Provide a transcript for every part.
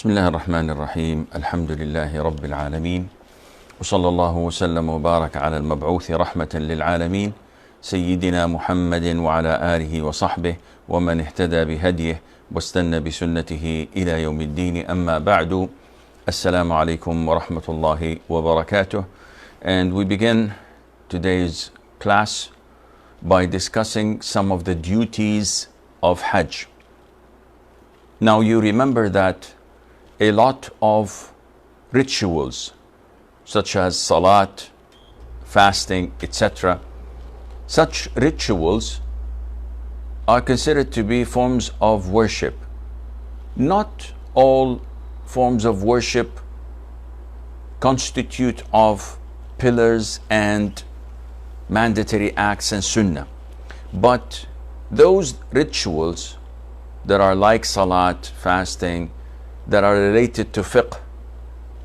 بسم الله الرحمن الرحيم الحمد لله رب العالمين وصلى الله وسلم وبارك على المبعوث رحمة للعالمين سيدنا محمد وعلى آله وصحبه ومن اهتدى بهديه واستنى بسنته إلى يوم الدين. أما بعد, السلام عليكم ورحمة الله وبركاته. And we begin today's class by discussing some of the duties of Hajj. Now you remember that a lot of rituals such as salat, fasting, etc., such rituals are considered to be forms of worship. Not all forms of worship constitute of pillars and mandatory acts and sunnah, but those rituals that are like salat, fasting, that are related to fiqh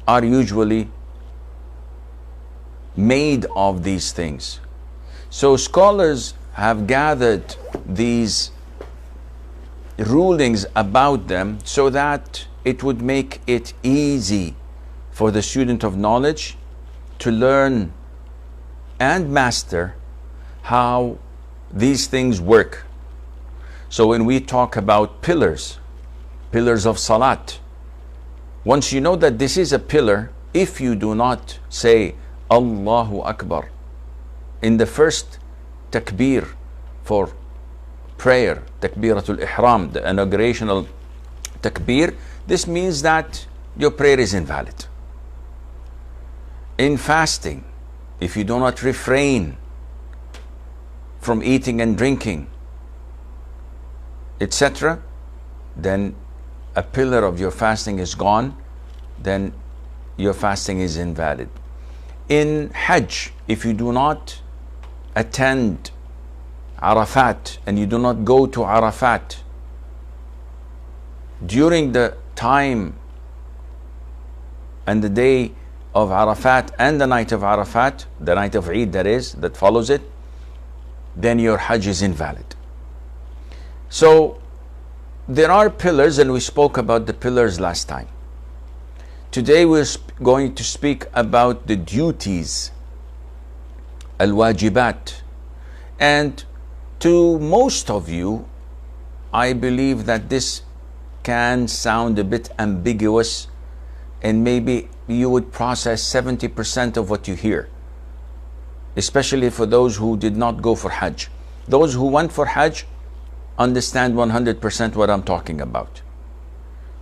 are usually made of these things. So scholars have gathered these rulings about them so that it would make it easy for the student of knowledge to learn and master how these things work. So when we talk about pillars of salat, once you know that this is a pillar, if you do not say Allahu Akbar in the first takbir for prayer, takbiratul ihram, the inaugurational takbir, this means that your prayer is invalid. In fasting, if you do not refrain from eating and drinking, etc., then a pillar of your fasting is gone, then your fasting is invalid. In Hajj, if you do not attend Arafat and you do not go to Arafat during the time and the day of Arafat and the night of Arafat, the night of Eid that is, that follows it, then your Hajj is invalid. So there are pillars, and we spoke about the pillars last time. Today we're going to speak about the duties, al-wajibat. And to most of you, I believe that this can sound a bit ambiguous, and maybe you would process 70% of what you hear, especially for those who did not go for Hajj. Those who went for Hajj understand 100% what I'm talking about.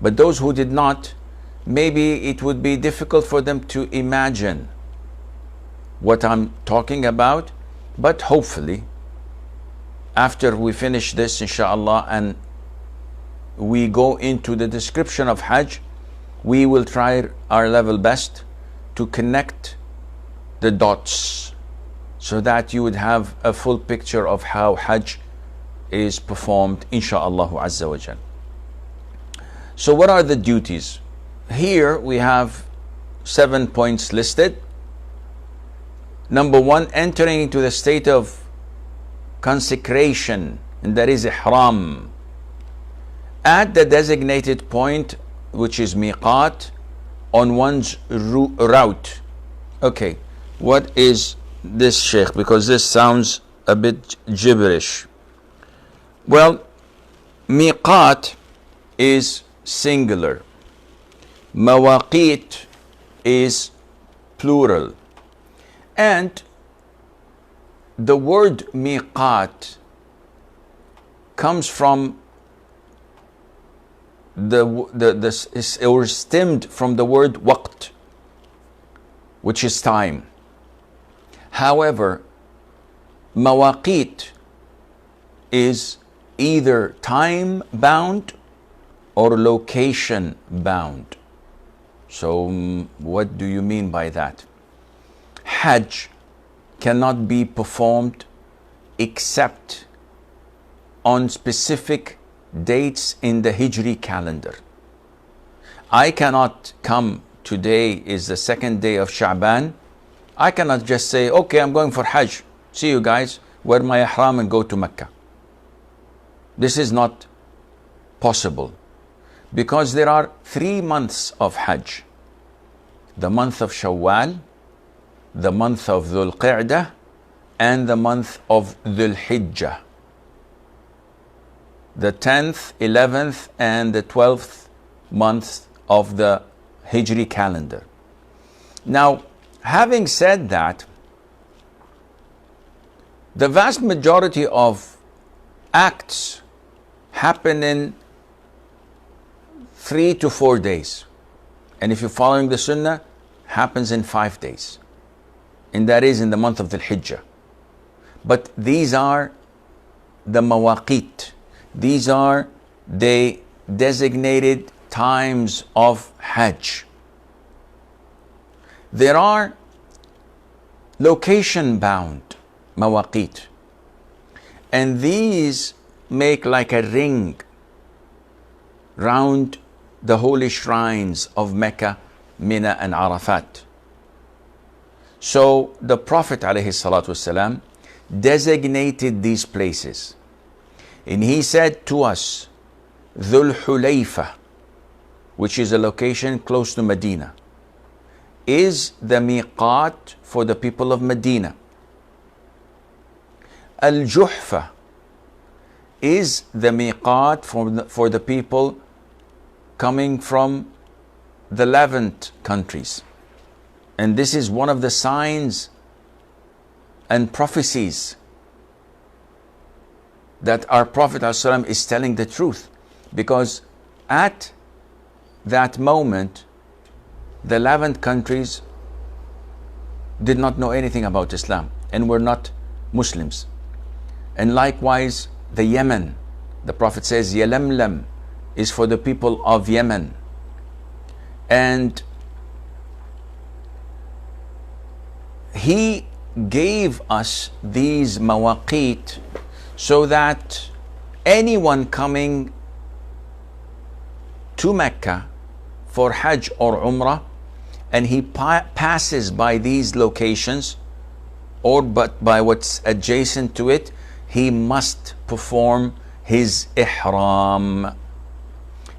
But those who did not, maybe it would be difficult for them to imagine what I'm talking about. But hopefully, after we finish this, inshallah, and we go into the description of Hajj, we will try our level best to connect the dots so that you would have a full picture of how Hajj is performed, insha'Allah Azza wa Jal. So what are the duties? Here we have 7 points listed. Number 1, entering into the state of consecration, and that is ihram, at the designated point, which is miqat, on one's route. Okay, what is this, Sheikh? Because this sounds a bit gibberish. Well, miqat is singular, mawaqit is plural, and the word miqat comes from or stemmed from the word waqt, which is time. However, mawaqit is either time bound or location bound. So what do you mean by that? Hajj cannot be performed except on specific dates in the Hijri calendar. I cannot come, today is the 2nd day of Sha'ban, I cannot just say, okay, I'm going for Hajj, see you guys, wear my ihram and go to Mecca. This is not possible. Because there are 3 months of Hajj: the month of Shawwal, the month of Dhul Qa'dah, and the month of Dhul Hijjah. The 10th, 11th, and the 12th month of the Hijri calendar. Now, having said that, the vast majority of acts happen in 3 to 4 days. And if you're following the Sunnah, happens in 5 days. And that is in the month of Dhul Hijjah. But these are the mawaqit. These are the designated times of Hajj. There are location-bound mawaqit, and these make like a ring round the holy shrines of Mecca, Mina, and Arafat. So the Prophet ﷺ designated these places, and he said to us, Dhul Hulayfa, which is a location close to Medina, is the miqat for the people of Medina. Al-Juhfa is the miqat for the people coming from the Levant countries. And this is one of the signs and prophecies that our Prophet ﷺ is telling the truth, because at that moment the Levant countries did not know anything about Islam and were not Muslims. And likewise the Yemen, the Prophet says Yalamlam is for the people of Yemen. And he gave us these mawaqit so that anyone coming to Mecca for Hajj or Umrah, and he passes by these locations or but by what's adjacent to it, he must perform his ihram.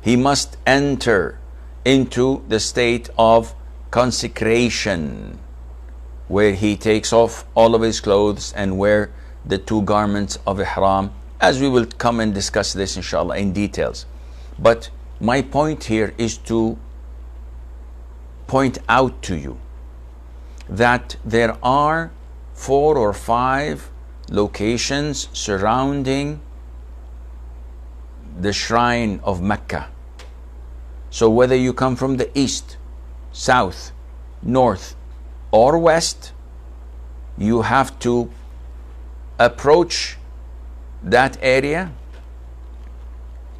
He must enter into the state of consecration, where he takes off all of his clothes and wear the 2 garments of ihram, as we will come and discuss this inshallah in details. But my point here is to point out to you that there are 4 or 5 locations surrounding the shrine of Mecca. So whether you come from the east, south, north, or west, you have to approach that area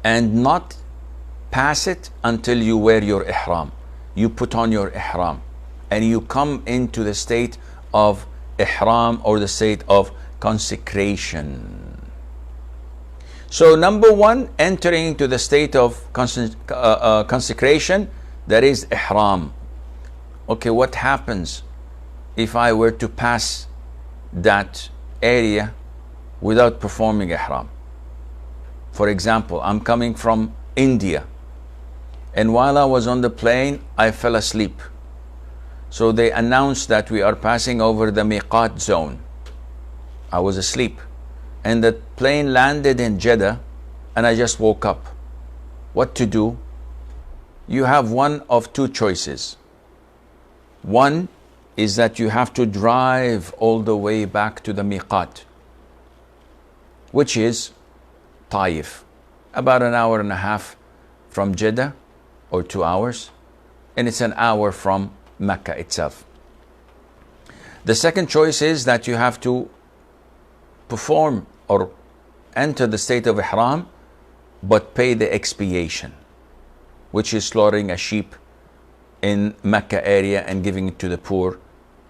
and not pass it until you wear your ihram. You put on your ihram and you come into the state of ihram, or the state of consecration. So number 1, entering into the state of consecration, that is ihram. Okay, what happens if I were to pass that area without performing ihram? For example, I'm coming from India, and while I was on the plane, I fell asleep. So they announced that we are passing over the miqat zone. I was asleep, and the plane landed in Jeddah, and I just woke up. What to do? You have one of 2 choices. One is that you have to drive all the way back to the miqat, which is Taif, about an hour and a half from Jeddah, or 2 hours, and it's an hour from Mecca itself. The second choice is that you have to perform or enter the state of ihram, but pay the expiation, which is slaughtering a sheep in Mecca area and giving it to the poor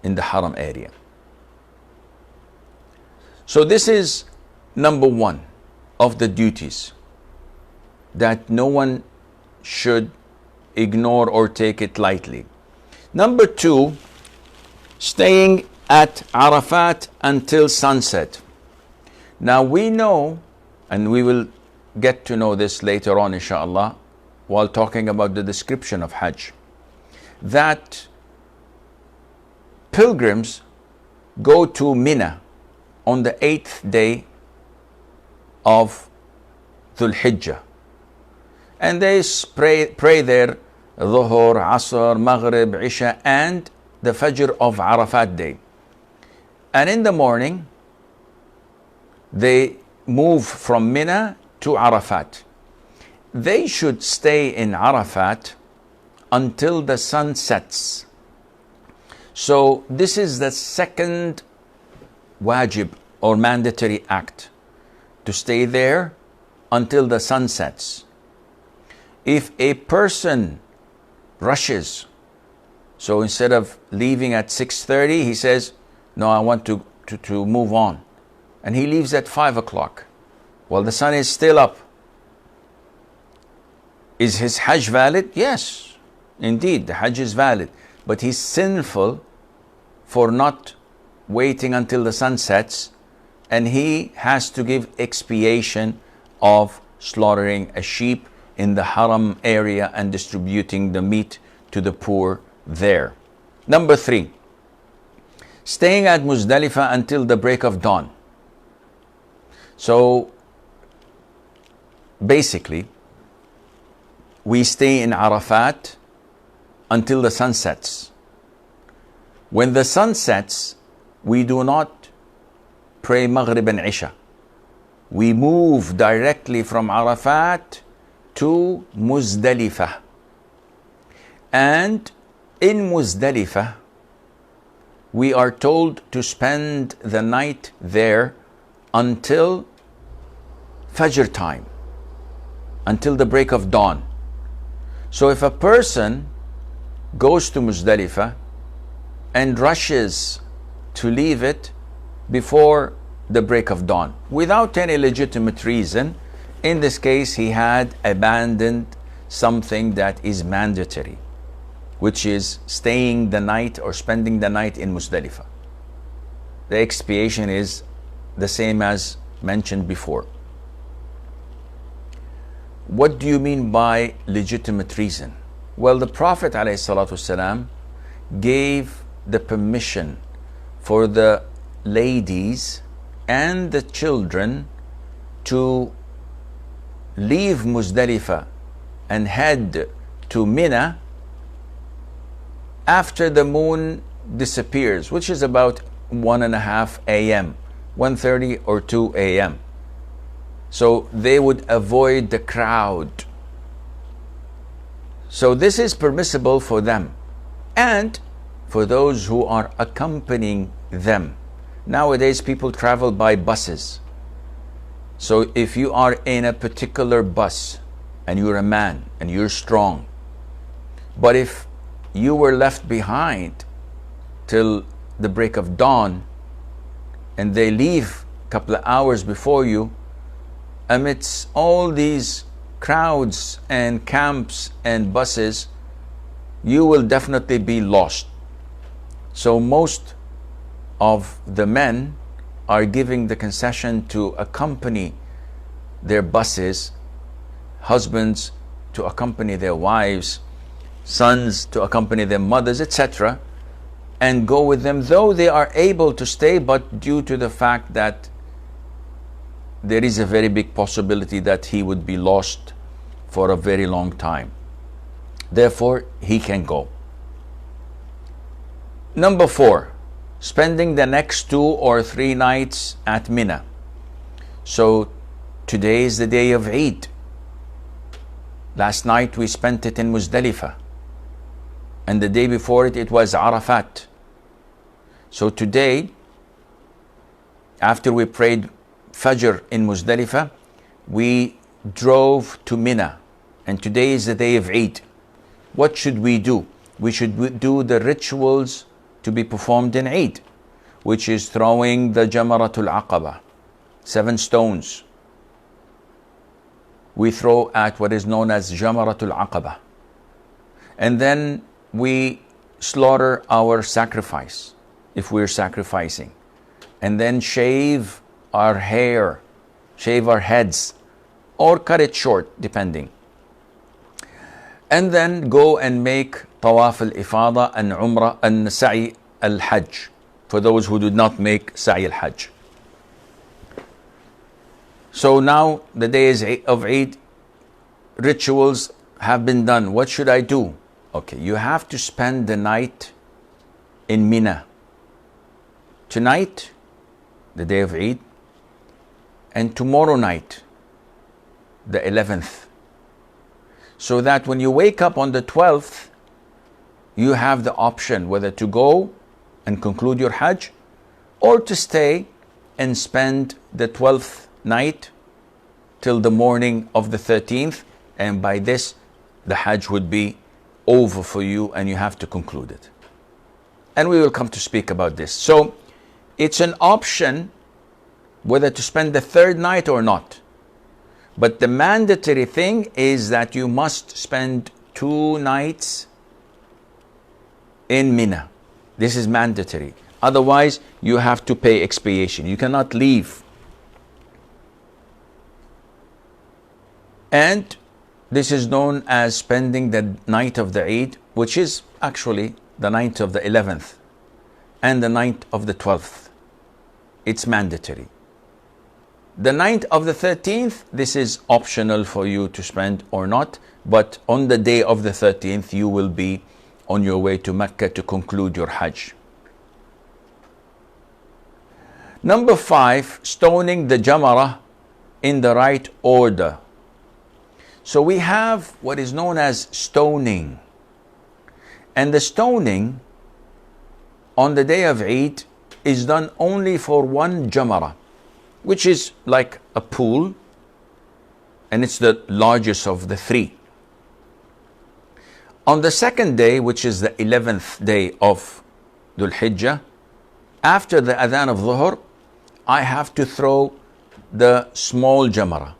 in the Haram area. So this is number 1 of the duties that no one should ignore or take it lightly. Number 2, staying at Arafat until sunset. Now we know, and we will get to know this later on inshallah, while talking about the description of Hajj, that pilgrims go to Mina on the 8th day of Dhul Hijjah, and they pray there Dhuhr, Asr, Maghrib, Isha, and the Fajr of Arafat day. And in the morning, they move from Mina to Arafat. They should stay in Arafat until the sun sets. So this is the second wajib or mandatory act, to stay there until the sun sets. If a person rushes, so instead of leaving at 6:30, he says, no, I want to move on, and he leaves at 5 o'clock, well, the sun is still up. Is his Hajj valid? Yes, indeed, the Hajj is valid, but he's sinful for not waiting until the sun sets, and he has to give expiation of slaughtering a sheep in the haram area and distributing the meat to the poor there. Number 3, staying at Muzdalifah until the break of dawn. So basically, we stay in Arafat until the sun sets. When the sun sets, we do not pray Maghrib and Isha. We move directly from Arafat to Muzdalifah. And in Muzdalifah, we are told to spend the night there until Fajr time, until the break of dawn. So if a person goes to Muzdalifah and rushes to leave it before the break of dawn without any legitimate reason, in this case he had abandoned something that is mandatory, which is staying the night or spending the night in Muzdalifah. The expiation is the same as mentioned before. What do you mean by legitimate reason? Well, the Prophet ﷺ gave the permission for the ladies and the children to leave Muzdalifah and head to Mina after the moon disappears, which is about 1:30 a.m., 1:30 or 2 a.m. So they would avoid the crowd. So this is permissible for them and for those who are accompanying them. Nowadays people travel by buses. So if you are in a particular bus and you're a man and you're strong, but if you were left behind till the break of dawn and they leave a couple of hours before you, amidst all these crowds and camps and buses, you will definitely be lost. So most of the men are giving the concession to accompany their buses, husbands to accompany their wives, sons to accompany their mothers, etc., and go with them, though they are able to stay, but due to the fact that there is a very big possibility that he would be lost for a very long time. Therefore, he can go. Number 4, spending the next 2 or 3 nights at Mina. So today is the day of Eid. Last night we spent it in Muzdalifah, and the day before it was Arafat. So today, after we prayed Fajr in Muzdalifah, we drove to Mina, and today is the day of Eid. What should we do? We should do the rituals to be performed in Eid, which is throwing the Jamaratul Aqaba, 7 stones. We throw at what is known as Jamaratul Aqaba, and then we slaughter our sacrifice if we're sacrificing, and then shave our hair, shave our heads, or cut it short depending. and then go and make Tawaf al-Ifada and Umrah and Sa'i al-Hajj, for those who did not make Sa'i al-Hajj. So now the days of Eid, rituals have been done. What should I do? Okay, you have to spend the night in Mina. Tonight, the day of Eid, and tomorrow night, the 11th. So that when you wake up on the 12th, you have the option whether to go and conclude your Hajj or to stay and spend the 12th night till the morning of the 13th, and by this the Hajj would be over for you and you have to conclude it. And we will come to speak about this. So it's an option whether to spend the third night or not. But the mandatory thing is that you must spend 2 nights in Mina. This is mandatory. Otherwise, you have to pay expiation. You cannot leave. And this is known as spending the night of the Eid, which is actually the night of the 11th and the night of the 12th. It's mandatory. The night of the 13th, this is optional for you to spend or not, but on the day of the 13th, you will be on your way to Mecca to conclude your Hajj. Number 5, stoning the Jamarah in the right order. So we have what is known as stoning. And the stoning on the day of Eid is done only for one Jamarah, which is like a pool, and it's the largest of the 3. On the second day, which is the 11th day of Dhul Hijjah, after the Adhan of Dhuhr, I have to throw the small Jamarah,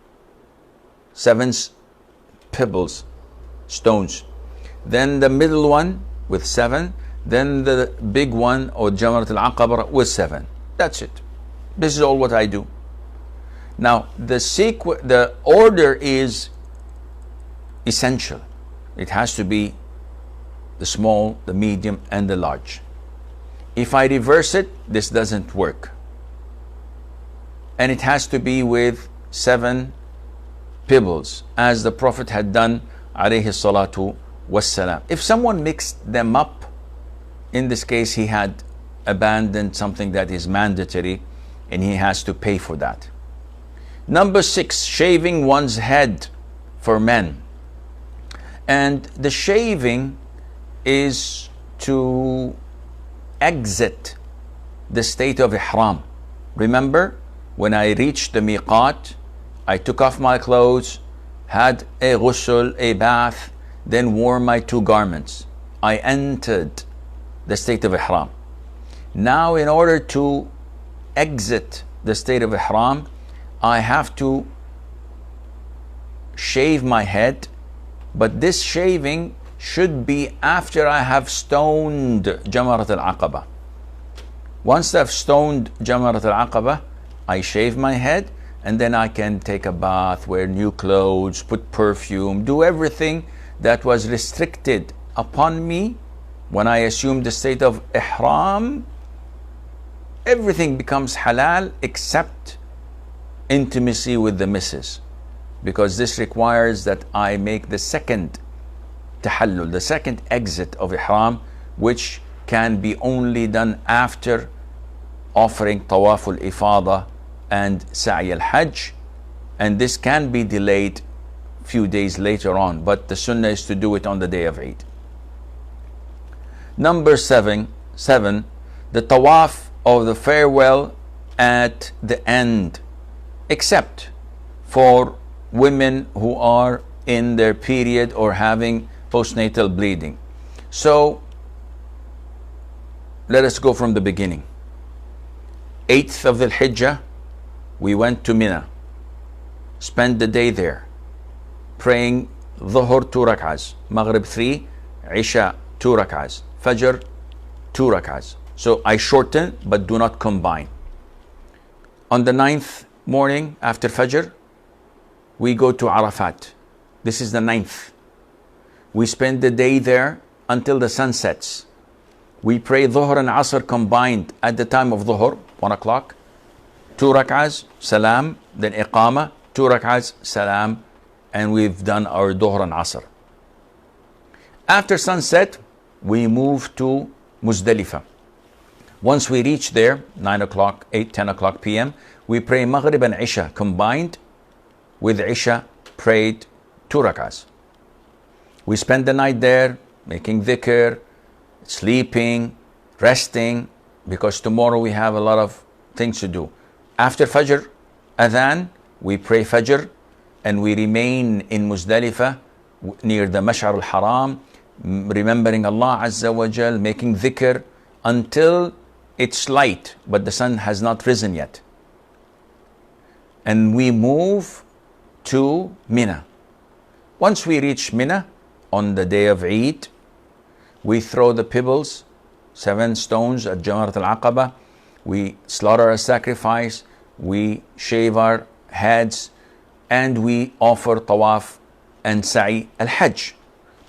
7 pebbles, stones. Then the middle one with 7, then the big one or Jamarat al-Aqaba with 7. That's it. This is all what I do. Now, the order is essential. It has to be the small, the medium, and the large. If I reverse it, this doesn't work. And it has to be with 7 pebbles, as the Prophet had done, alayhi salatu wassalam. If someone mixed them up, in this case, he had abandoned something that is mandatory, and he has to pay for that. Number 6, shaving one's head for men. And the shaving is to exit the state of ihram. Remember, when I reached the miqat, I took off my clothes, had a ghusl, a bath, then wore my 2 garments. I entered the state of ihram. Now, in order to exit the state of ihram, I have to shave my head, but this shaving should be after I have stoned Jamarat al-Aqaba. Once I've stoned Jamarat al-Aqaba, I shave my head, and then I can take a bath, wear new clothes, put perfume, do everything that was restricted upon me when I assumed the state of ihram. Everything becomes halal except intimacy with the missus, because this requires that I make the second tahallul, the second exit of ihram, which can be only done after offering Tawaf al-Ifada and Sa'i al-Hajj, and this can be delayed few days later on, but the sunnah is to do it on the day of Eid. Number 7, the Tawaf of the farewell at the end, except for women who are in their period or having postnatal bleeding. So let us go from the beginning. 8th of the Hijjah, we went to Mina, spent the day there, praying Dhuhr 2 rak'ahs, Maghrib 3, Isha 2 rak'ahs, Fajr 2 rak'ahs. So I shorten but do not combine. On the 9th morning after Fajr, we go to Arafat. This is the 9th. We spend the day there until the sun sets. We pray Dhuhr and Asr combined at the time of Dhuhr, 1 o'clock. 2 rak'ahs, salam, then iqamah, 2 rak'ahs, salam, and we've done our Dhuhr and Asr. After sunset, we move to Muzdalifah. Once we reach there, 9 o'clock, 8, 10 o'clock p.m., we pray Maghrib and Isha combined with Isha prayed 2 rak'ahs. We spend the night there making dhikr, sleeping, resting, because tomorrow we have a lot of things to do. After Fajr Adhan, we pray Fajr and we remain in Muzdalifah near the Mash'ar al-Haram, remembering Allah Azza wa Jal, making dhikr until it's light, but the sun has not risen yet. And we move to Mina. Once we reach Mina on the day of Eid, we throw the pebbles, 7 stones at Jamarat al-Aqaba. We slaughter a sacrifice, we shave our heads, and we offer tawaf and sa'i al-Hajj.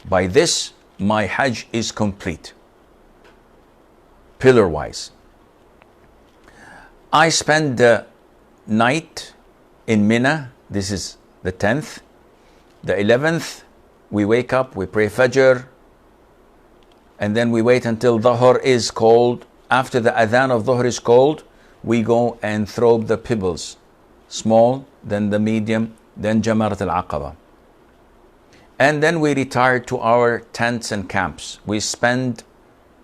By this, my Hajj is complete, pillar-wise. I spend the night in Mina. This is the 10th. The 11th, we wake up, we pray Fajr, and then we wait until Dhuhr is called. After the Adhan of Dhuhr is called, we go and throw the pebbles, small, then the medium, then Jamarat al-Aqaba. And then we retire to our tents and camps. We spend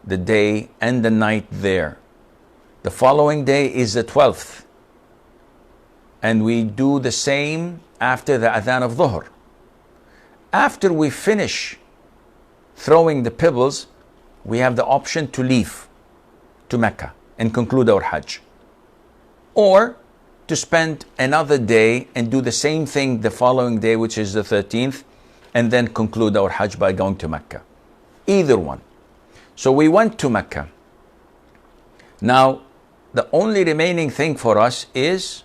the day and the night there. The following day is the 12th. And we do the same after the Adhan of Dhuhr. After we finish throwing the pebbles, we have the option to leave to Mecca and conclude our Hajj. Or to spend another day and do the same thing the following day, which is the 13th, and then conclude our Hajj by going to Mecca. Either one. So we went to Mecca. Now, the only remaining thing for us is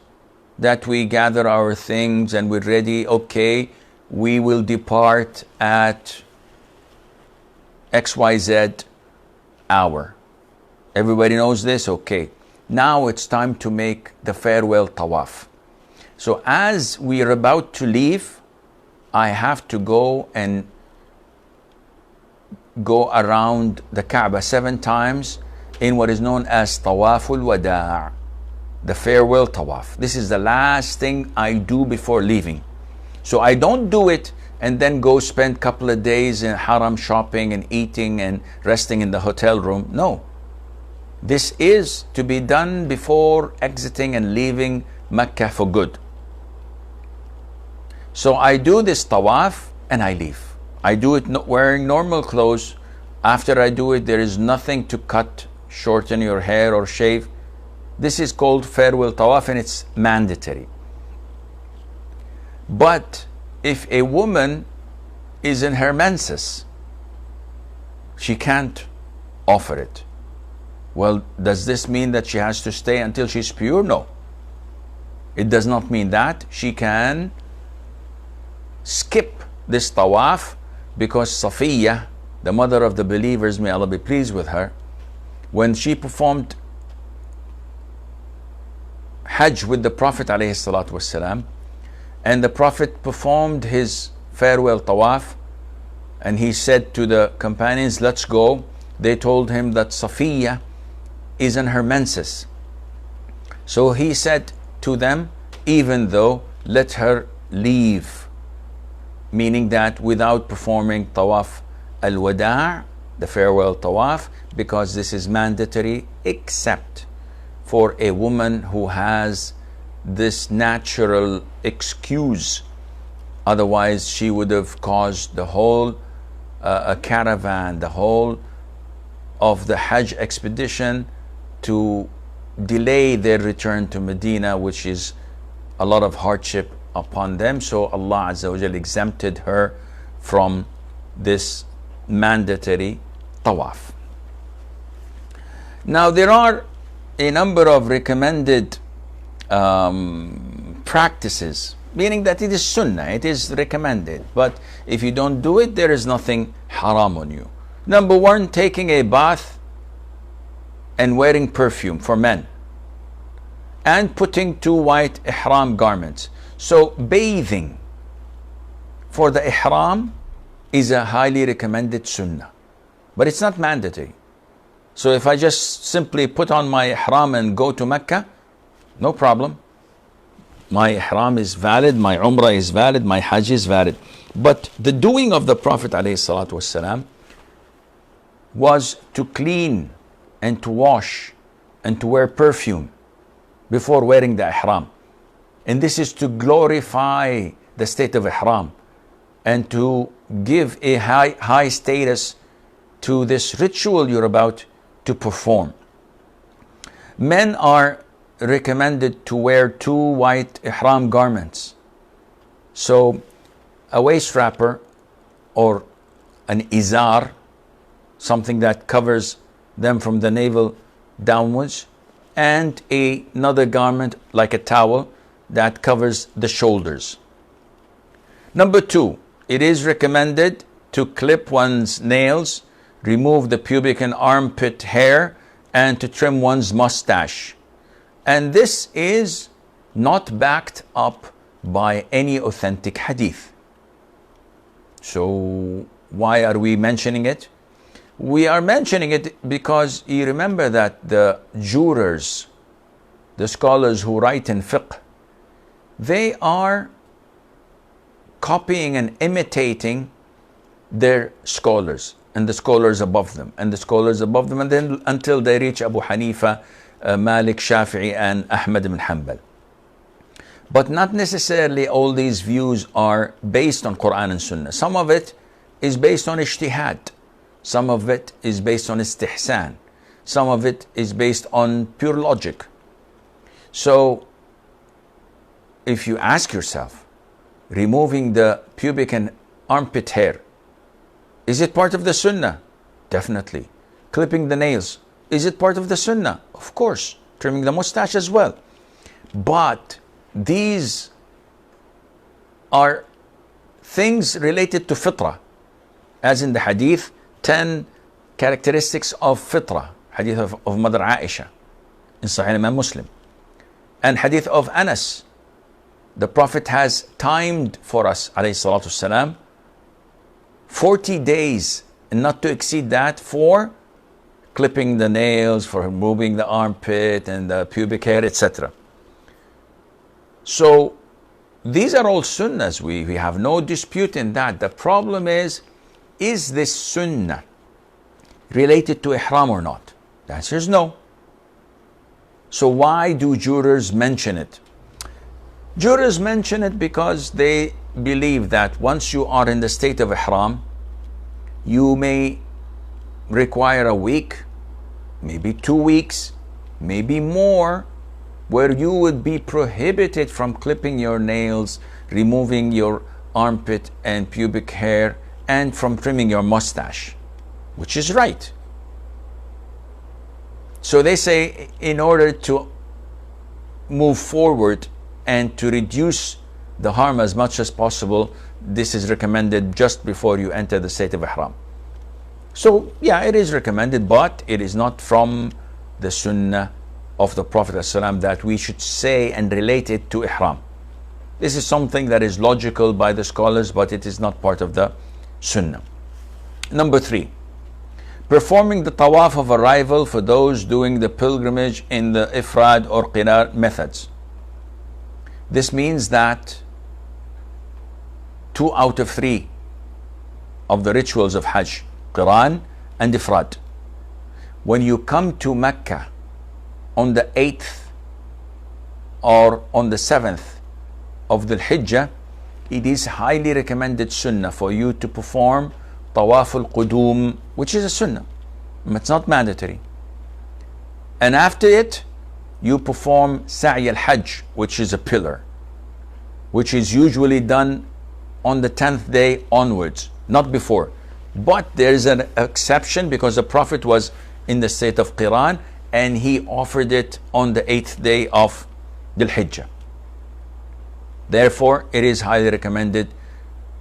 that we gather our things and we're ready. Okay, we will depart at XYZ hour. Everybody knows this? Okay. Now it's time to make the farewell tawaf. So as we are about to leave, I have to go and go around the Kaaba 7 times in what is known as Tawaful Wada', the farewell tawaf. This is the last thing I do before leaving. So I don't do it and then go spend a couple of days in Haram shopping and eating and resting in the hotel room. No. This is to be done before exiting and leaving Mecca for good. So I do this tawaf and I leave. I do it wearing normal clothes. After I do it, there is nothing to cut, shorten your hair or shave. This is called farewell tawaf and it's mandatory. But if a woman is in her menses, she can't offer it. Well, does this mean that she has to stay until she's pure? No. It does not mean that. She can skip this tawaf because Safiyyah, the mother of the believers, may Allah be pleased with her, when she performed Hajj with the Prophet ﷺ, and the Prophet performed his farewell tawaf, and he said to the companions, let's go. They told him that Safiyyah is in her menses. So he said to them, even though, let her leave, meaning that without performing tawaf al-wada', the farewell tawaf, because this is mandatory except for a woman who has this natural excuse. Otherwise she would have caused the whole a caravan, the whole of the Hajj expedition to delay their return to Medina, which is a lot of hardship upon them. So Allah Azza wa Jal exempted her from this mandatory tawaf. Now there are a number of recommended practices meaning that it is sunnah, it is recommended. But if you don't do it, there is nothing haram on you. Number one, taking a bath and wearing perfume for men, and putting 2 white ihram garments. So bathing for the ihram is a highly recommended sunnah, but it's not mandatory. So if I just simply put on my ihram and go to Mecca, no problem. My ihram is valid, my umrah is valid, my hajj is valid. But the doing of the Prophet ﷺ was to clean and to wash and to wear perfume before wearing the ihram. And this is to glorify the state of ihram and to give a high status to this ritual you're about to perform. Men are recommended to wear 2 white ihram garments. So a waist wrapper or an izar, something that covers them from the navel downwards, and another garment like a towel that covers the shoulders. Number 2, it is recommended to clip one's nails, remove the pubic and armpit hair, and to trim one's mustache. And this is not backed up by any authentic hadith. So why are we mentioning it? We are mentioning it because you remember that the jurors, the scholars who write in fiqh, they are copying and imitating their scholars and the scholars above them and the scholars above them, and then until they reach Abu Hanifa, Malik, Shafi'i, and Ahmad ibn Hanbal. But not necessarily all these views are based on Qur'an and Sunnah. Some of it is based on ijtihad. Some of it is based on istihsan. Some of it is based on pure logic. So if you ask yourself, removing the pubic and armpit hair, is it part of the Sunnah? Definitely. Clipping the nails, is it part of the Sunnah? Of course. Trimming the mustache as well. But these are things related to fitrah, as in the hadith, 10 characteristics of fitrah, hadith of Mother Aisha in Sahih Imam Muslim, and hadith of Anas. The Prophet has timed for us, alayhi salatu wasalam, 40 days, and not to exceed that, for clipping the nails, for removing the armpit and the pubic hair, etc. So these are all sunnahs. We have no dispute in that. The problem is this sunnah related to ihram or not? The answer is no. So why do jurors mention it? Jurors mention it because they believe that once you are in the state of ihram, you may require a week, maybe 2 weeks, maybe more, where you would be prohibited from clipping your nails, removing your armpit and pubic hair, and from trimming your mustache, which is right. So they say, in order to move forward and to reduce the harm as much as possible, this is recommended just before you enter the state of ihram. So yeah, it is recommended, but it is not from the sunnah of the Prophet ﷺ that we should say and relate it to ihram. This is something that is logical by the scholars, but it is not part of the sunnah. Number 3, performing the tawaf of arrival for those doing the pilgrimage in the ifrad or qirar methods. This means that 2 out of 3 of the rituals of Hajj, Qur'an and ifrad, when you come to Mecca on the 8th or on the 7th of the Hijjah, it is highly recommended sunnah for you to perform tawaf al-qudum, which is a sunnah. It's not mandatory. And after it, you perform sa'i al-hajj, which is a pillar, which is usually done on the 10th day onwards, not before. But there is an exception because the Prophet was in the state of Qiran and he offered it on the 8th day of Dhul Hijjah. Therefore, it is highly recommended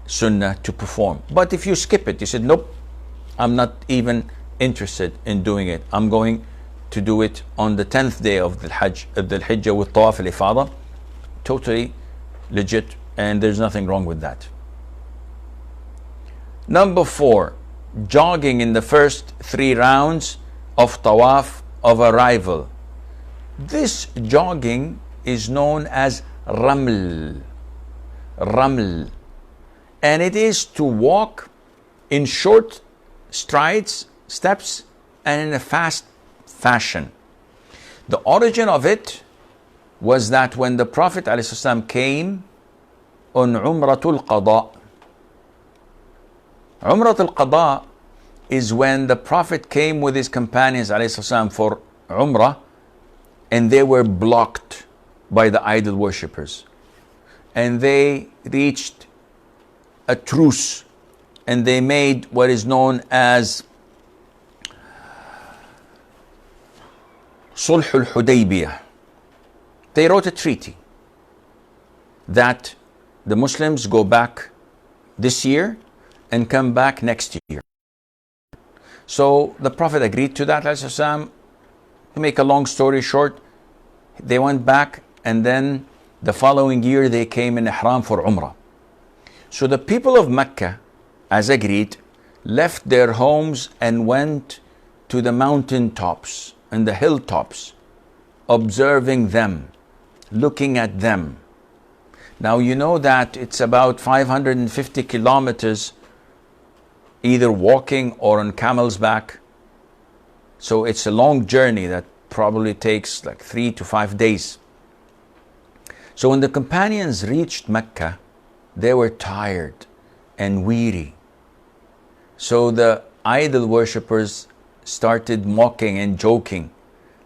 sunnah to perform. But if you skip it, you said, nope, I'm not even interested in doing it. I'm going to do it on the 10th day of the Hajj, of the Hijjah with Tawaf al-Ifadah. Totally legit, and there's nothing wrong with that. Number 4, jogging in the first 3 rounds of Tawaf of arrival. This jogging is known as Raml. Raml. And it is to walk in short strides, steps, and in a fast fashion. The origin of it was that when the Prophet ﷺ came on Umratul Qada. Umratul Qada is when the Prophet came with his companions ﷺ for Umrah, and they were blocked by the idol worshippers. And they reached a truce, and they made what is known as Sulh al-Hudaybiyah. They wrote a treaty that the Muslims go back this year and come back next year. So the Prophet agreed to that. To make a long story short, they went back, and then the following year they came in Ihram for Umrah. So the people of Mecca, as agreed, left their homes and went to the mountain tops and the hilltops, observing them, looking at them. Now you know that it's about 550 kilometers either walking or on camel's back. So it's a long journey that probably takes like 3 to 5 days. So when the companions reached Mecca, they were tired and weary. So the idol worshippers started mocking and joking.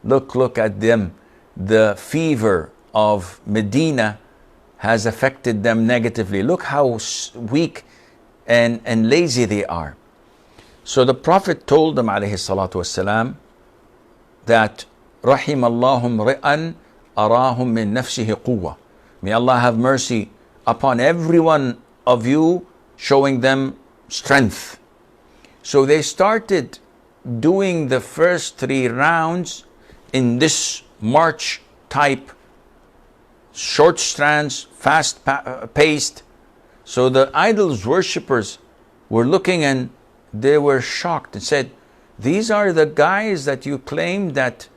Look at them. The fever of Medina has affected them negatively. Look how weak and lazy they are. So the Prophet told them ﷺ that رحم الله امرئا أراهم من نفسه قوة. May Allah have mercy upon every one of you, showing them strength. So they started doing the first 3 rounds in this march type, short strands, fast paced. So the idols worshippers were looking, and they were shocked and said, these are the guys that you claim that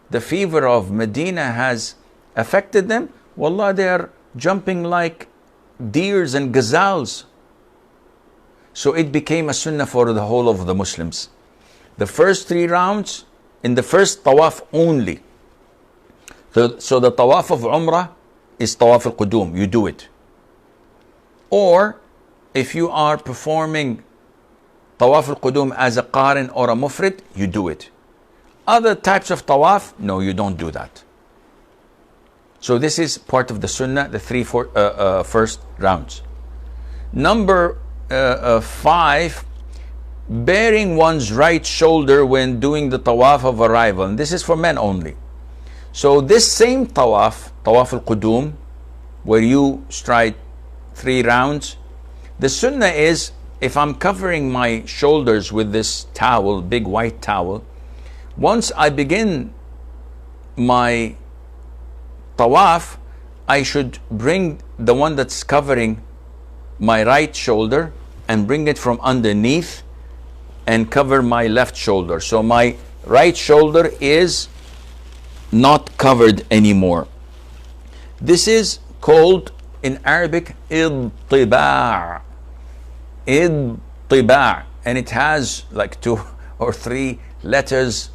the fever of Medina has affected them? Wallah, they are jumping like deers and gazelles. So it became a sunnah for the whole of the Muslims. The first 3 rounds in the first tawaf only. So the tawaf of Umrah is tawaf al-Qudum. You do it. Or if you are performing tawaf al-Qudum as a qarin or a mufrid, you do it. Other types of tawaf, no, you don't do that. So this is part of the sunnah, the 3 first rounds. Number 5, bearing one's right shoulder when doing the tawaf of arrival. And this is for men only. So this same tawaf, tawaf al-Qudum, where you stride 3 rounds, the sunnah is, if I'm covering my shoulders with this towel, big white towel, once I begin my tawaf, I should bring the one that's covering my right shoulder and bring it from underneath and cover my left shoulder. So my right shoulder is not covered anymore. This is called in Arabic idtiba'. Idtiba'. And it has like 2 or 3 letters,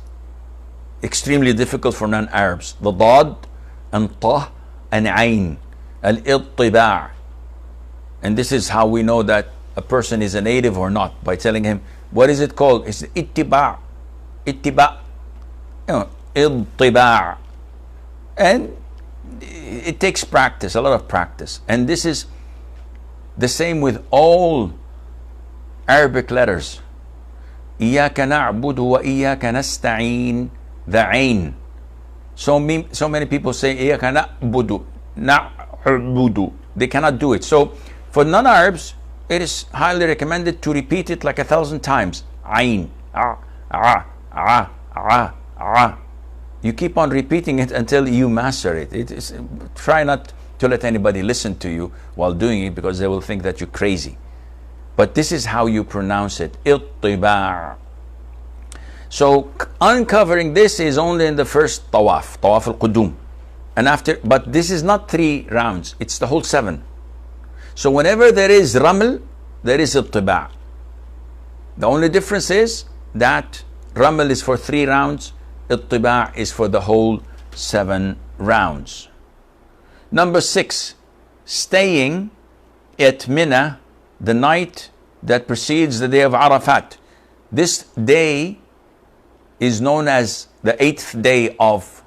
extremely difficult for non-Arabs. The dad and ta and ayn. Al-idtiba'. And this is how we know that a person is a native or not, by telling him, what is it called? It's ittiba'. Ittiba'. Idtiba'. And it takes practice, a lot of practice. And this is the same with all Arabic letters. إِيَّاكَ نَعْبُدُ وَإِيَّاكَ نَسْتَعِينُ. The ayn. So many people say إِيَّاكَ نَعْبُدُ. نَعْبُدُ. They cannot do it. So for non-Arabs, it is highly recommended to repeat it like 1,000 times. Ain, you keep on repeating it until you master it. Try not to let anybody listen to you while doing it, because they will think that you're crazy. But this is how you pronounce it. Ittiba'. So uncovering this is only in the first tawaf al-qudum. And after, but this is not 3 rounds, it's the whole 7. So whenever there is raml, there is ittiba'. The only difference is that raml is for 3 rounds, ittiba' is for the whole 7 rounds. Number 6, staying at Mina the night that precedes the day of Arafat. This day is known as the 8th day of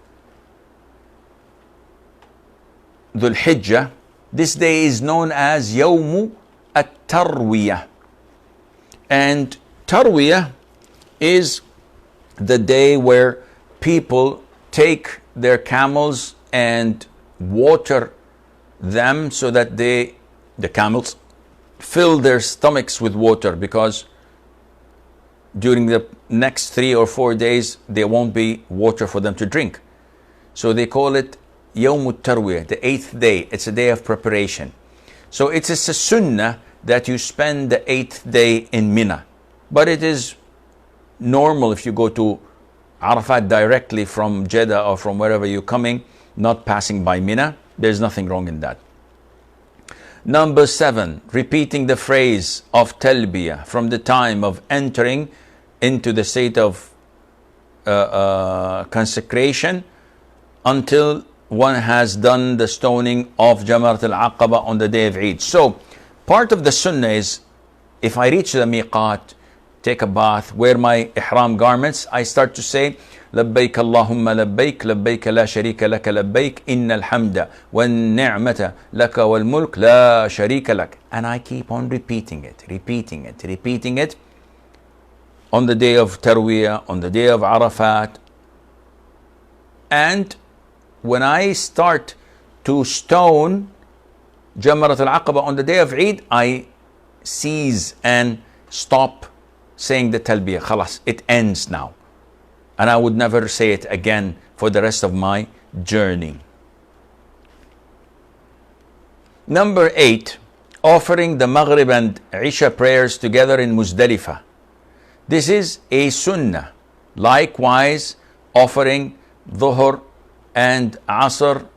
Dhul Hijjah. This day is known as Yawmu at-Tarwiyah. And Tarwiyah is the day where people take their camels and water them so that the camels fill their stomachs with water, because during the next 3 or 4 days there won't be water for them to drink. So they call it Yawm al-Tarwiyah, the 8th day. It's a day of preparation. So it's a sunnah that you spend the 8th day in Mina. But it is normal if you go to Arafat directly from Jeddah or from wherever you're coming, not passing by Mina. There's nothing wrong in that. Number 7, repeating the phrase of Talbiyah from the time of entering into the state of consecration until one has done the stoning of Jamrat al-Aqaba on the day of Eid. So part of the sunnah is, if I reach the miqat, take a bath, wear my ihram garments, I start to say, لبيك اللهم لبيك لبيك لا شريك لك لبيك إن الحمد والنعمة لك والملك لا شريك لك. And I keep on repeating it on the day of Tarwiyah, on the day of Arafat. And when I start to stone Jamrat al-Aqaba on the day of Eid, I cease and stop saying the Talbiyah. Khalas, it ends now. And I would never say it again for the rest of my journey. Number 8, offering the Maghrib and Isha prayers together in Muzdalifah. This is a sunnah. Likewise, offering Dhuhr and Asr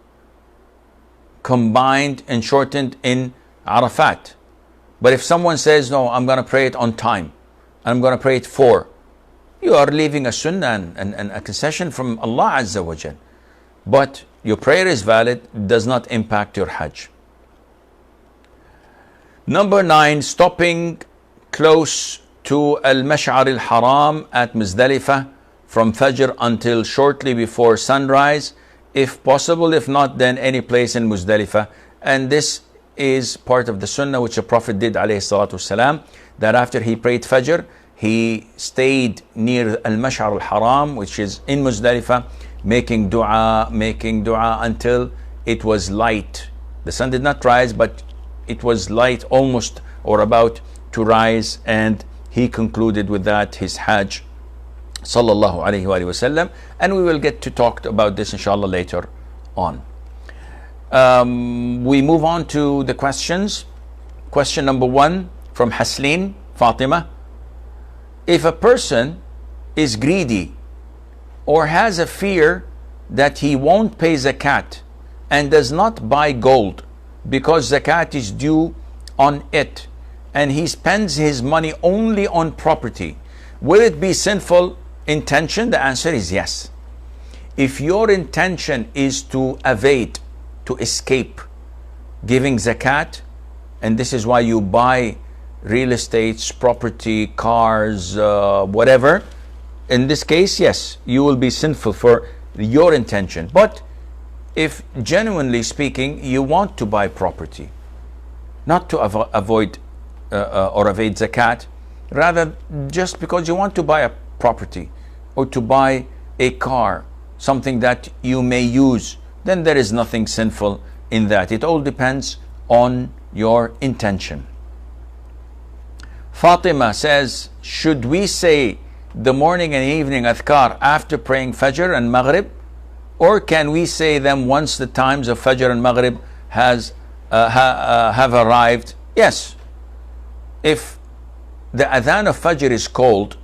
combined and shortened in Arafat. But if someone says, no, I'm going to pray it on time, I'm going to pray it 4, you are leaving a sunnah and a concession from Allah Azza wa Jal. But your prayer is valid, does not impact your Hajj. Number 9, stopping close to Al-Mash'ar al-Haram at Muzdalifah from Fajr until shortly before sunrise, if possible. If not, then any place in Muzdalifah. And this is part of the sunnah which the Prophet did, alayhi salatu wasalam, that after he prayed Fajr, he stayed near Al-Mash'ar al-Haram, which is in Muzdalifah, making dua until it was light. The sun did not rise, but it was light, almost or about to rise, and he concluded with that his Hajj, sallallahu alayhi wa sallam. And we will get to talk about this inshallah later on. We move on to the questions. Question number 1 from Haslin Fatima. If a person is greedy or has a fear that he won't pay zakat and does not buy gold because zakat is due on it, and he spends his money only on property, will it be sinful intention? The answer is yes. If your intention is to evade, to escape giving zakat, and this is why you buy real estates, property, cars, whatever, in this case, yes, you will be sinful for your intention. But if genuinely speaking, you want to buy property, not to avoid or evade zakat, rather just because you want to buy a property or to buy a car, something that you may use, then there is nothing sinful in that. It all depends on your intention. Fatima says, should we say the morning and evening adhkar after praying Fajr and Maghrib, or can we say them once the times of Fajr and Maghrib have arrived? Yes. If the adhan of Fajr is called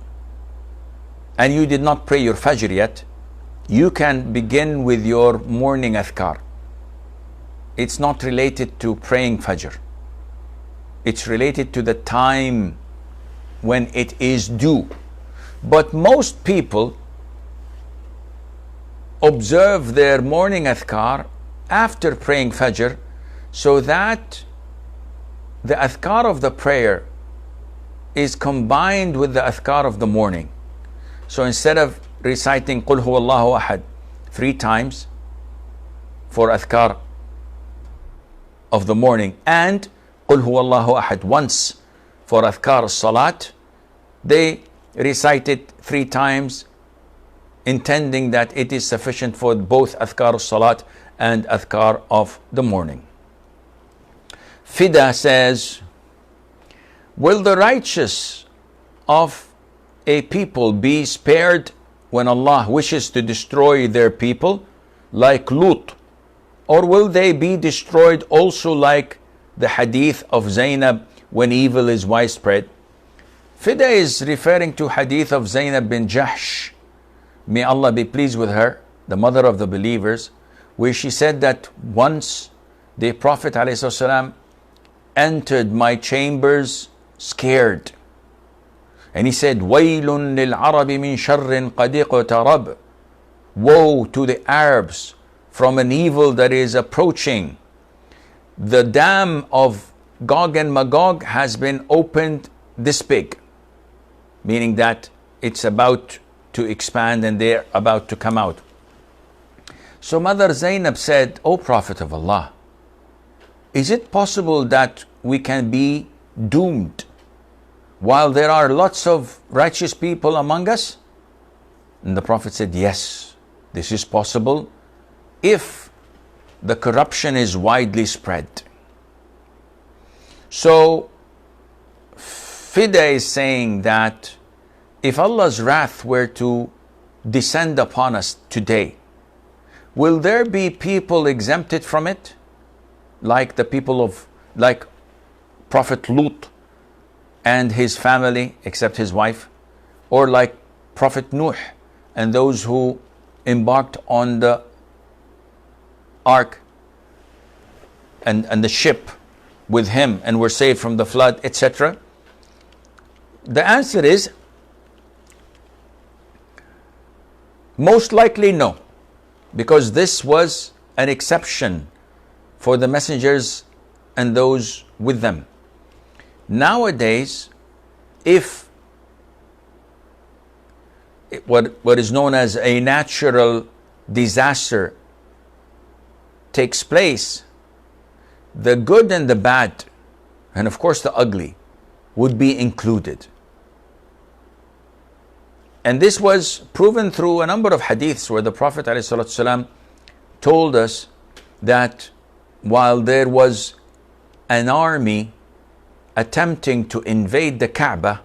and you did not pray your Fajr yet, you can begin with your morning adhkar. It's not related to praying Fajr. It's related to the time when it is due. But most people observe their morning adhkar after praying Fajr, so that the adhkar of the prayer is combined with the adhkar of the morning. So instead of reciting Qul Huwallahu Ahad 3 times for adhkar of the morning and Qul Huwallahu Ahad once for adhkar as-salat, they recite it 3 times, intending that it is sufficient for both adhkar as-salat and adhkar of the morning. Fida says, will the righteous of a people be spared when Allah wishes to destroy their people, like Lut, or will they be destroyed also like the hadith of Zainab when evil is widespread? Fida is referring to hadith of Zainab bin Jahsh, may Allah be pleased with her, the mother of the believers, where she said that once the Prophet ﷺ entered my chambers scared, and he said, Waylun lil Arabi min sharrin qad iqtarab. Woe to the Arabs from an evil that is approaching. The dam of Gog and Magog has been opened this big, meaning that it's about to expand and they're about to come out. So Mother Zainab said, O Prophet of Allah, is it possible that we can be doomed while there are lots of righteous people among us? And the Prophet said, yes, this is possible if the corruption is widely spread. So Fida is saying that if Allah's wrath were to descend upon us today, will there be people exempted from it? Like the people of, like Prophet Lut and his family, except his wife, or like Prophet Nuh and those who embarked on the ark and the ship with him and were saved from the flood, etc. The answer is most likely no, because this was an exception for the messengers and those with them. Nowadays, if what is known as a natural disaster takes place, the good and the bad, and of course the ugly, would be included. And this was proven through a number of hadiths where the Prophet ﷺ told us that while there was an army attempting to invade the Kaaba,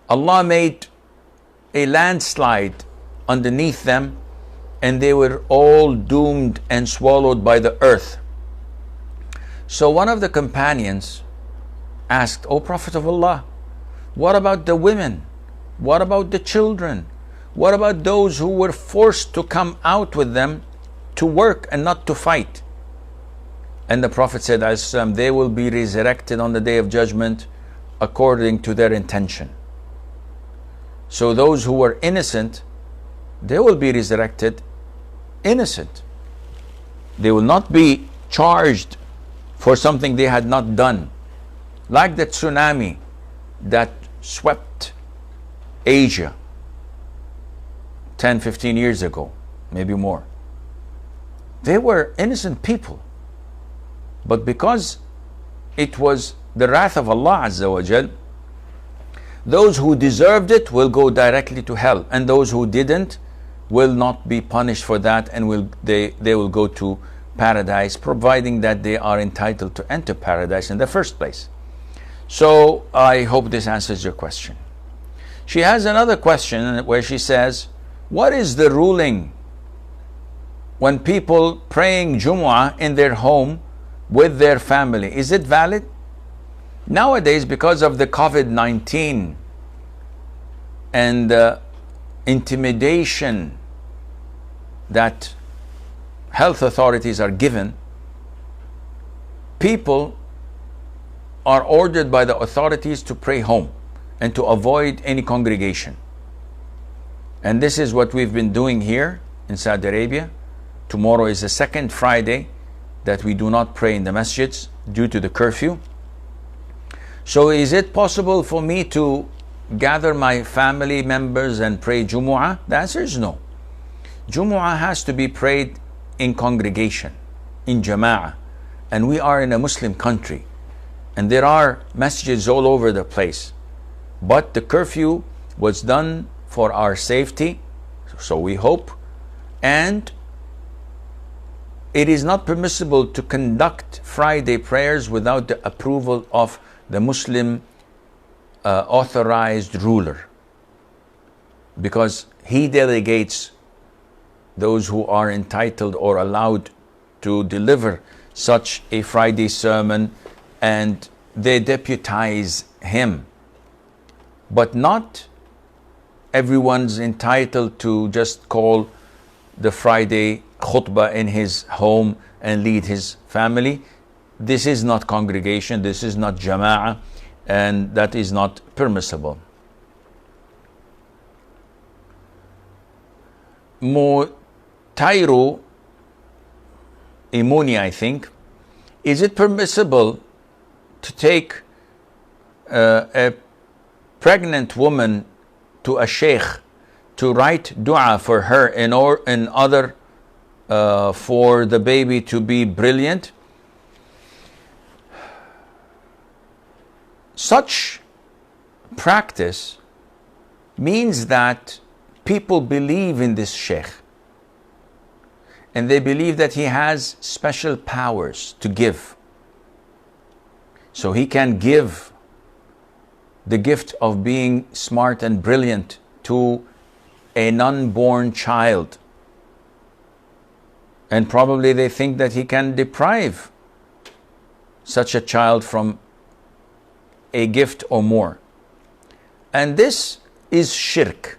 Allah made a landslide underneath them and they were all doomed and swallowed by the earth. So one of the companions asked, O Prophet of Allah, what about the women? What about the children? What about those who were forced to come out with them to work and not to fight? And the Prophet said, they will be resurrected on the Day of Judgment according to their intention. So those who were innocent, they will be resurrected innocent. They will not be charged for something they had not done. Like the tsunami that swept Asia 10, 15 years ago, maybe more. They were innocent people. But because it was the wrath of Allah Azza wa Jal, those who deserved it will go directly to hell, and those who didn't will not be punished for that, and they will go to paradise, providing that they are entitled to enter paradise in the first place. So I hope this answers your question. She has another question where she says, what is the ruling when people praying Jumu'ah in their home with their family? Is it valid? Nowadays, because of the COVID-19 and the intimidation that health authorities are given, people are ordered by the authorities to pray home and to avoid any congregation. And this is what we've been doing here in Saudi Arabia. Tomorrow is the second Friday that we do not pray in the masjids due to the curfew. So is it possible for me to gather my family members and pray Jumu'ah? The answer is no. Jumu'ah has to be prayed in congregation, in Jama'ah. And we are in a Muslim country, and there are masjids all over the place. But the curfew was done for our safety, so we hope. And it is not permissible to conduct Friday prayers without the approval of the Muslim authorized ruler, because he delegates those who are entitled or allowed to deliver such a Friday sermon, and they deputize him. But not everyone's entitled to just call the Friday khutbah in his home and lead his family. This is not congregation, this is not jama'ah, and that is not permissible. Mutairu Imuni, I think, is it permissible to take a pregnant woman to a sheikh to write dua for her in order for the baby to be brilliant? Such practice means that people believe in this sheikh, and they believe that he has special powers to give. So he can give the gift of being smart and brilliant to an unborn child. And probably they think that he can deprive such a child from a gift or more. And this is shirk.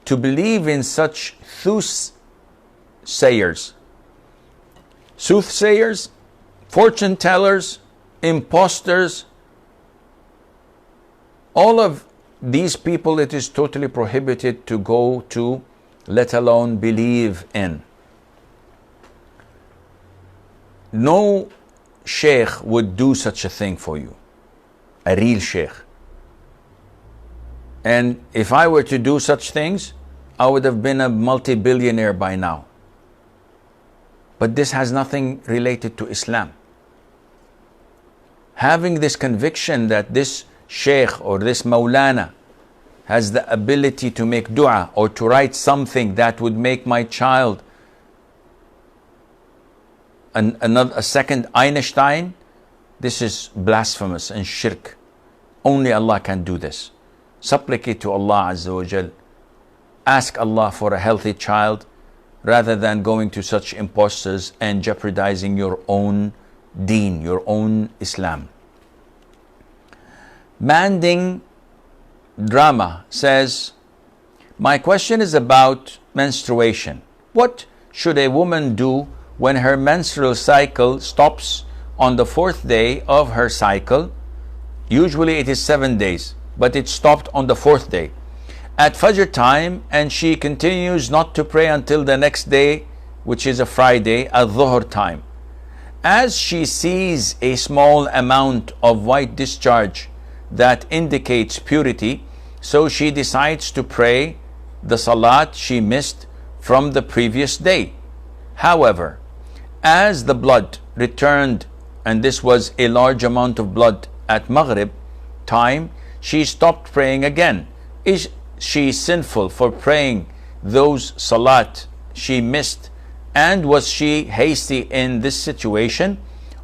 To believe in such soothsayers, fortune tellers, imposters, all of these people, it is totally prohibited to go to, let alone believe in. No sheikh would do such a thing for you, a real sheikh. And if I were to do such things, I would have been a multi-billionaire by now. But this has nothing related to Islam. Having this conviction that this sheikh or this maulana has the ability to make dua or to write something that would make my child a second Einstein, this is blasphemous and shirk. Only Allah can do this. Supplicate to Allah Azza wa Jal. Ask Allah for a healthy child rather than going to such imposters and jeopardizing your own deen, your own Islam. Manding Drama says, my question is about menstruation. What should a woman do when her menstrual cycle stops on the 4th day of her cycle? Usually it is 7 days, but it stopped on the 4th day at Fajr time, and she continues not to pray until the next day, which is a Friday, at Dhuhr time. As she sees a small amount of white discharge that indicates purity, so she decides to pray the salat she missed from the previous day. However, as the blood returned, and this was a large amount of blood at Maghrib time, she stopped praying again. Is she sinful for praying those salat she missed And was she hasty in this situation?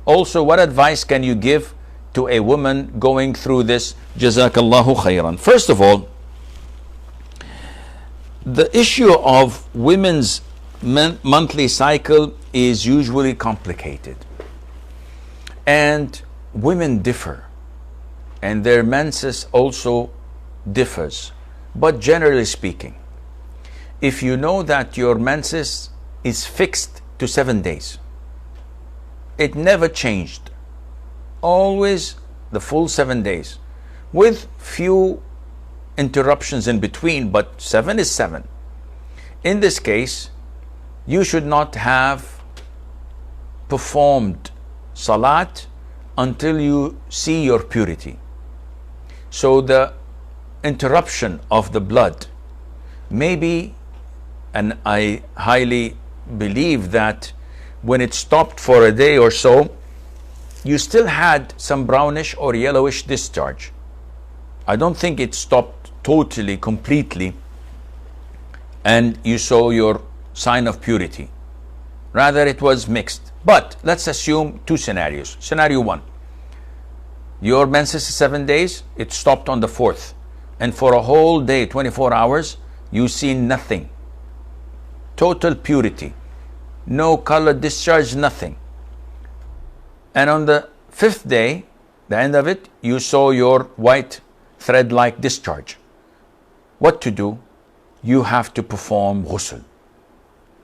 Also, what advice can you give to a woman going through this? Jazakallahu khairan. First of all, the issue of women's monthly cycle is usually complicated. And women differ. And their menses also differs. But generally speaking, if you know that your menses is fixed to 7 days, it never changed, always the full 7 days, with few interruptions in between, but 7 is 7. In this case, you should not have performed salat until you see your purity. So the interruption of the blood may be, and I highly believe that when it stopped for a day or so, you still had some brownish or yellowish discharge. I don't think it stopped totally, completely, and you saw your sign of purity. Rather, it was mixed. But let's assume two scenarios. Scenario one, your menses is 7 days, it stopped on the 4th, and for a whole day, 24 hours, you see nothing. Total purity. No color discharge, nothing. And on the 5th day, the end of it, you saw your white thread-like discharge. What to do? You have to perform ghusl.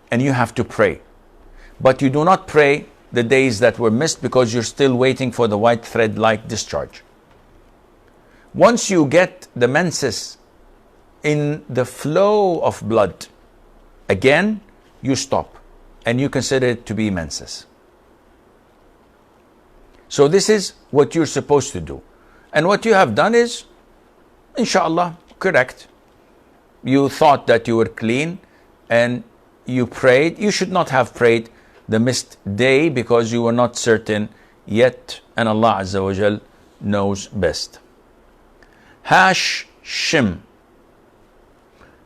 And you have to pray. But you do not pray the days that were missed because you're still waiting for the white thread-like discharge. Once you get the menses in the flow of blood, again, you stop and you consider it to be menses. So this is what you're supposed to do. And what you have done is, inshallah, correct. You thought that you were clean and you prayed. You should not have prayed the missed day because you were not certain yet, and Allah Azza wa Jal knows best. Hashim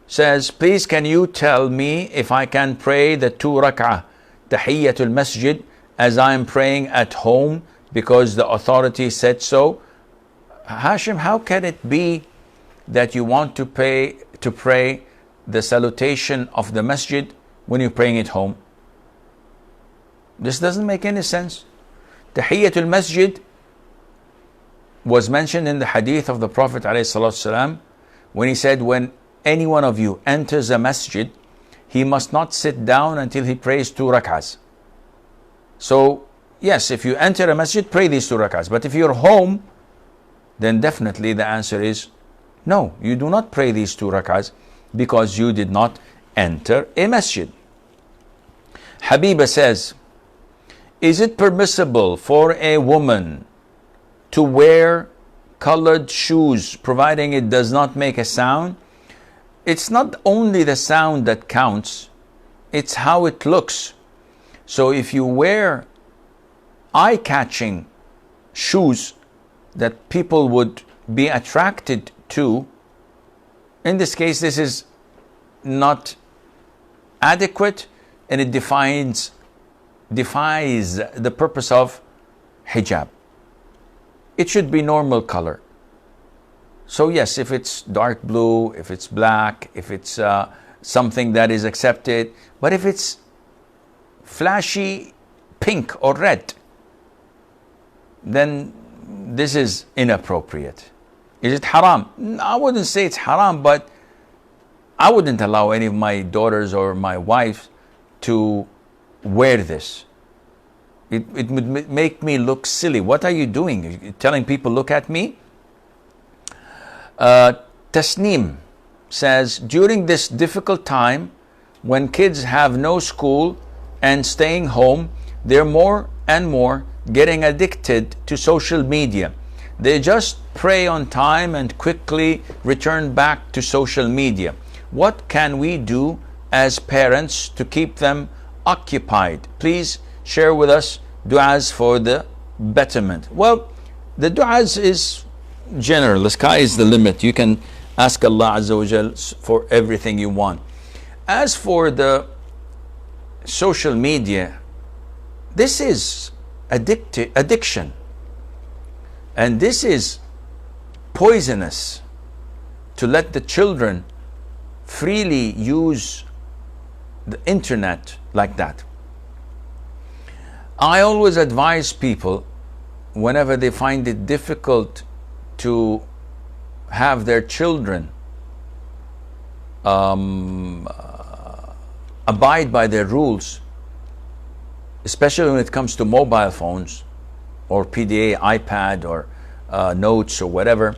says, please can you tell me if I can pray the 2 rak'ah Tahiyyatul Masjid as I am praying at home because the authority said so? Hashim, how can it be that you want to pray the salutation of the masjid when you're praying at home? This doesn't make any sense. Tahiyyatul Masjid was mentioned in the hadith of the Prophet ﷺ when he said, when any one of you enters a masjid, he must not sit down until he prays 2 rak'ahs. So yes, if you enter a masjid, pray these 2 rak'ahs. But if you're home, then definitely the answer is no, you do not pray these 2 rak'ahs because you did not enter a masjid. Habiba says, is it permissible for a woman to wear colored shoes providing it does not make a sound? It's not only the sound that counts, it's how it looks. So if you wear eye-catching shoes that people would be attracted to, in this case this is not adequate and it defies the purpose of hijab. It should be normal color. So yes, if it's dark blue, if it's black, if it's something that is accepted, but if it's flashy pink or red, then this is inappropriate. Is it haram? I wouldn't say it's haram, but I wouldn't allow any of my daughters or my wife to wear this. It would make me look silly. What are you doing? You're telling people, look at me? Tasneem says, during this difficult time when kids have no school and staying home, they're more and more getting addicted to social media. They just pray on time and quickly return back to social media. What can we do as parents to keep them occupied? Please share with us du'as for the betterment. Well, the du'as is general. The sky is the limit. You can ask Allah Azza wa Jal for everything you want. As for the social media, this is addiction, and this is poisonous to let the children freely use the internet like that. I always advise people, whenever they find it difficult to have their children abide by their rules, especially when it comes to mobile phones or PDA, iPad, or notes or whatever,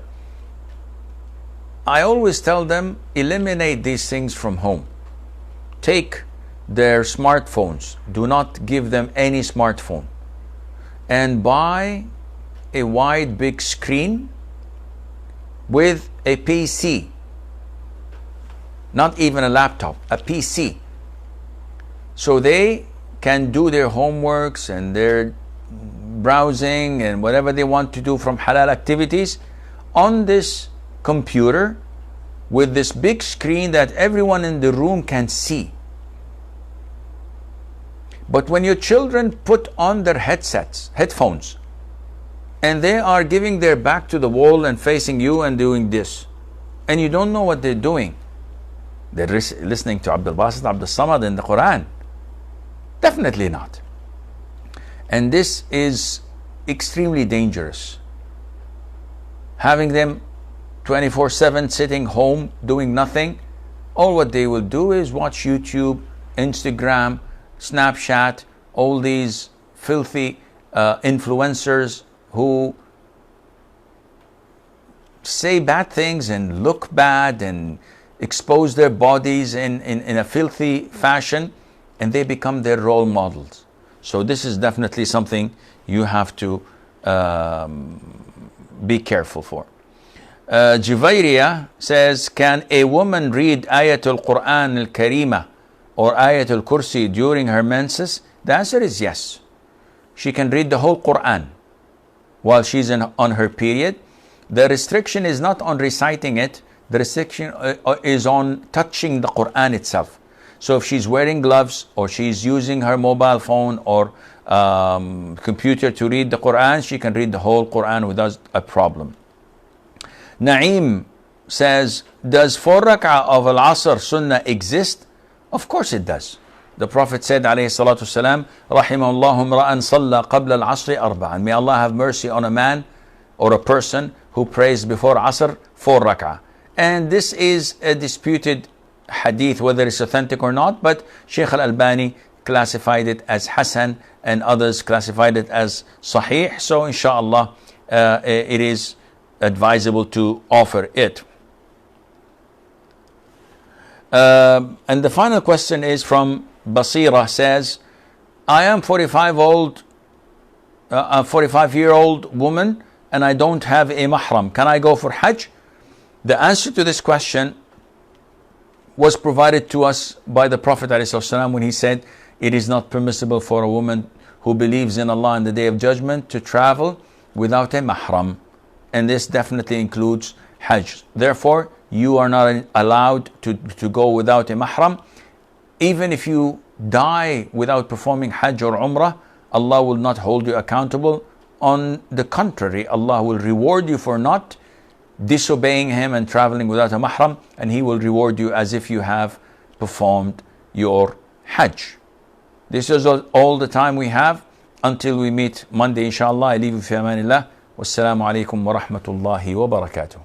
I always tell them, eliminate these things from home. Take their smartphones, do not give them any smartphone, and buy a wide big screen with a PC, not even a laptop, a PC, so they can do their homeworks and their browsing and whatever they want to do from halal activities on this computer with this big screen that everyone in the room can see. But when your children put on their headphones, and they are giving their back to the wall and facing you and doing this, and you don't know what they're doing, they're listening to Abdul Basit Abdul Samad in the Qur'an? Definitely not. And this is extremely dangerous. Having them 24/7 sitting home doing nothing, all what they will do is watch YouTube, Instagram, Snapchat, all these filthy influencers who say bad things and look bad and expose their bodies in a filthy fashion, and they become their role models. So this is definitely something you have to be careful for. Juvairia says, can a woman read Ayatul Qur'an al-Karima or Ayatul Kursi during her menses? The answer is yes. She can read the whole Qur'an while she's on her period. The restriction is not on reciting it. The restriction is on touching the Qur'an itself. So if she's wearing gloves or she's using her mobile phone or computer to read the Qur'an, she can read the whole Qur'an without a problem. Naeem says, does 4 rak'ah of Al-Asr Sunnah exist? Of course it does. The Prophet said, alayhi salatu wasalam, Rahimahullahu imra'an salla qabla al-asri arba'an. May Allah have mercy on a man or a person who prays before Asr 4 rak'ah. And this is a disputed hadith, whether it's authentic or not, but Shaykh Al-Albani classified it as Hasan and others classified it as Sahih. So inshallah, it is advisable to offer it. And the final question is from Basira, says, I am 45-year-old woman and I don't have a mahram. Can I go for Hajj? The answer to this question was provided to us by the Prophet ﷺ when he said, it is not permissible for a woman who believes in Allah on the Day of Judgment to travel without a mahram. And this definitely includes Hajj. Therefore, you are not allowed to go without a mahram. Even if you die without performing Hajj or Umrah, Allah will not hold you accountable. On the contrary, Allah will reward you for not disobeying Him and traveling without a mahram, and He will reward you as if you have performed your Hajj. This is all the time we have. Until we meet Monday, inshallah, I leave you fi amanillah. Wassalamu alaikum wa rahmatullahi wa barakatuh.